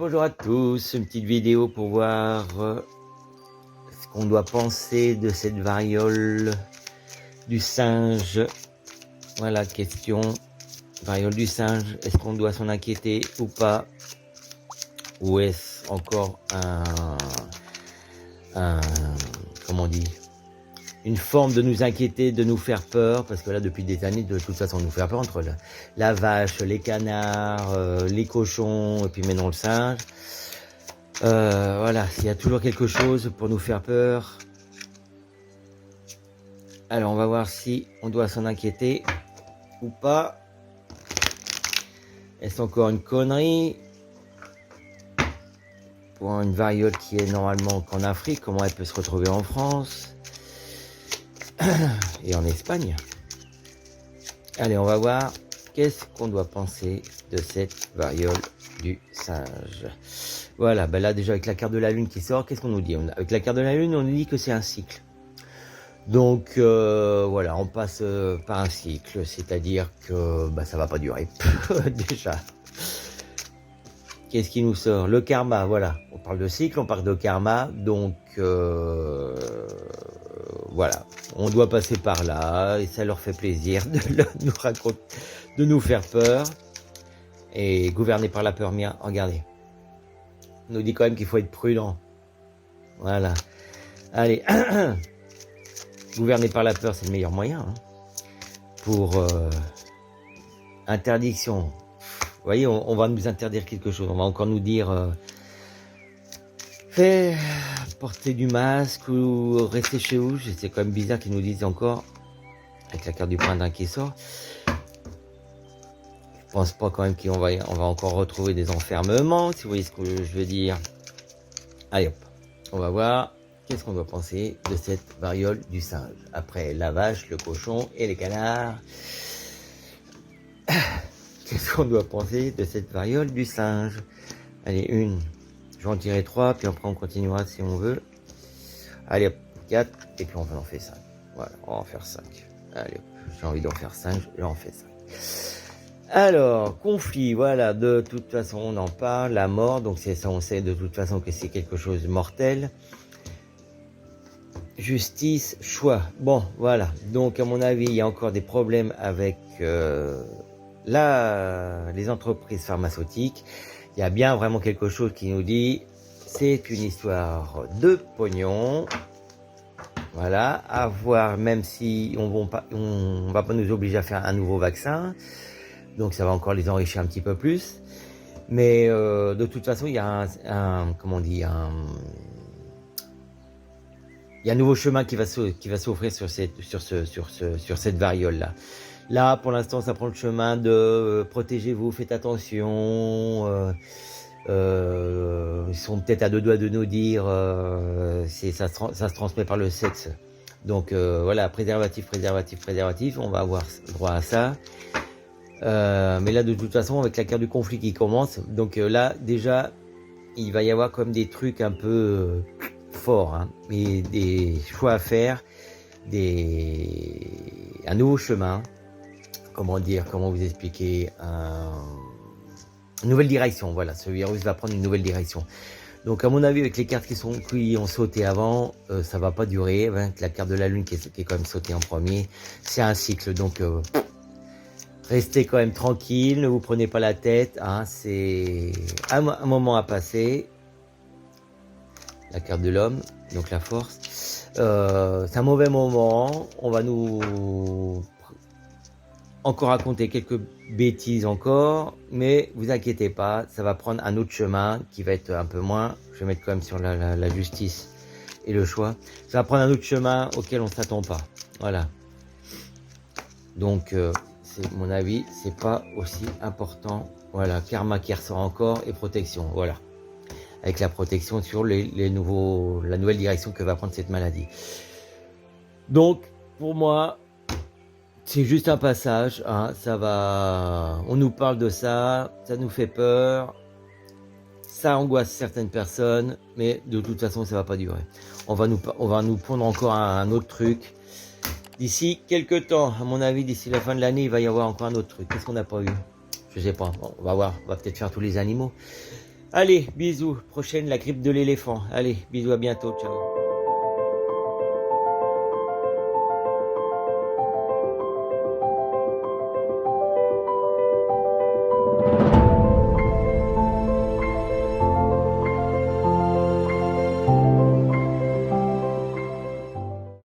bonjour à tous, une petite vidéo pour voir ce qu'on doit penser de cette variole du singe. Voilà, question, variole du singe, est-ce qu'on doit s'en inquiéter ou pas? Ou est-ce encore comment on dit, une forme de nous inquiéter, de nous faire peur, parce que là depuis des années de toute façon on nous fait peur entre la vache, les canards, les cochons et puis maintenant le singe. Voilà, il y a toujours quelque chose pour nous faire peur. Alors on va voir si on doit s'en inquiéter ou pas. Est-ce encore une connerie pour une variole qui est normalement qu'en Afrique? Comment elle peut se retrouver en France et en Espagne? Allez, on va voir qu'est-ce qu'on doit penser de cette variole du singe. Voilà, ben là déjà avec la carte de la lune qui sort, qu'est-ce qu'on nous dit? Avec la carte de la lune, on nous dit que c'est un cycle. Donc voilà, on passe par un cycle, c'est-à-dire que ça va pas durer déjà. Qu'est-ce qui nous sort? Le karma, voilà. On parle de cycle, on parle de karma, donc voilà. On doit passer par là et ça leur fait plaisir de nous raconter, de nous faire peur et gouverner par la peur. Bien, regardez. On nous dit quand même qu'il faut être prudent. Voilà. Allez. Gouverner par la peur, c'est le meilleur moyen pour interdiction. Vous voyez, on va nous interdire quelque chose. On va encore nous dire porter du masque ou rester chez vous. C'est quand même bizarre qu'ils nous disent encore, avec la carte du printemps qui sort. Je pense pas quand même qu'on va encore retrouver des enfermements, si vous voyez ce que je veux dire. Allez hop, on va voir. Qu'est-ce qu'on doit penser de cette variole du singe? Après la vache, le cochon et les canards. Qu'est-ce qu'on doit penser de cette variole du singe? Allez, une. Je vais en tirer 3, puis après on continuera si on veut. Allez hop, 4, et puis on va en faire 5. Voilà, on va en faire 5. Allez hop, j'ai envie d'en faire 5, j'en fais 5. Alors, conflit, voilà, de toute façon on en parle, la mort, donc c'est ça, on sait de toute façon que c'est quelque chose de mortel. Justice, choix. Bon, voilà. Donc, à mon avis, il y a encore des problèmes avec les entreprises pharmaceutiques. Il y a bien vraiment quelque chose qui nous dit c'est une histoire de pognon. Voilà, à voir, même si on va pas nous obliger à faire un nouveau vaccin. Donc, ça va encore les enrichir un petit peu plus. Mais de toute façon, il y a il y a un nouveau chemin qui va s'offrir sur cette variole là. Là, pour l'instant, ça prend le chemin de protégez-vous, faites attention. Ils sont peut-être à deux doigts de nous dire ça se transmet par le sexe. Donc voilà, préservatif, on va avoir droit à ça. Mais là, de toute façon, avec la carte du conflit qui commence, donc là, déjà, il va y avoir comme des trucs un peu forts, et des choix à faire, un nouveau chemin, comment vous expliquer, une nouvelle direction. Voilà, ce virus va prendre une nouvelle direction. Donc à mon avis, avec les cartes qui ont sauté avant, ça va pas durer. Avec la carte de la lune qui est quand même sautée en premier, c'est un cycle. Donc restez quand même tranquille, ne vous prenez pas la tête. C'est un moment à passer. La carte de l'homme, donc la force. C'est un mauvais moment. On va nous encore raconter quelques bêtises encore, mais vous inquiétez pas, ça va prendre un autre chemin qui va être un peu moins. Je vais mettre quand même sur la justice et le choix. Ça va prendre un autre chemin auquel on ne s'attend pas. Voilà. Donc, c'est mon avis, c'est pas aussi important. Voilà, karma qui ressort encore et protection. Voilà. Avec la protection sur la nouvelle direction que va prendre cette maladie. Donc, pour moi, c'est juste un passage, ça va, on nous parle de ça nous fait peur, ça angoisse certaines personnes, mais de toute façon, ça va pas durer. On va nous pondre encore un autre truc. D'ici quelques temps, à mon avis, d'ici la fin de l'année, il va y avoir encore un autre truc. Qu'est-ce qu'on n'a pas eu? Je sais pas, bon, on va voir, on va peut-être faire tous les animaux. Allez, bisous. Prochaine, la grippe de l'éléphant. Allez, bisous, à bientôt. Ciao.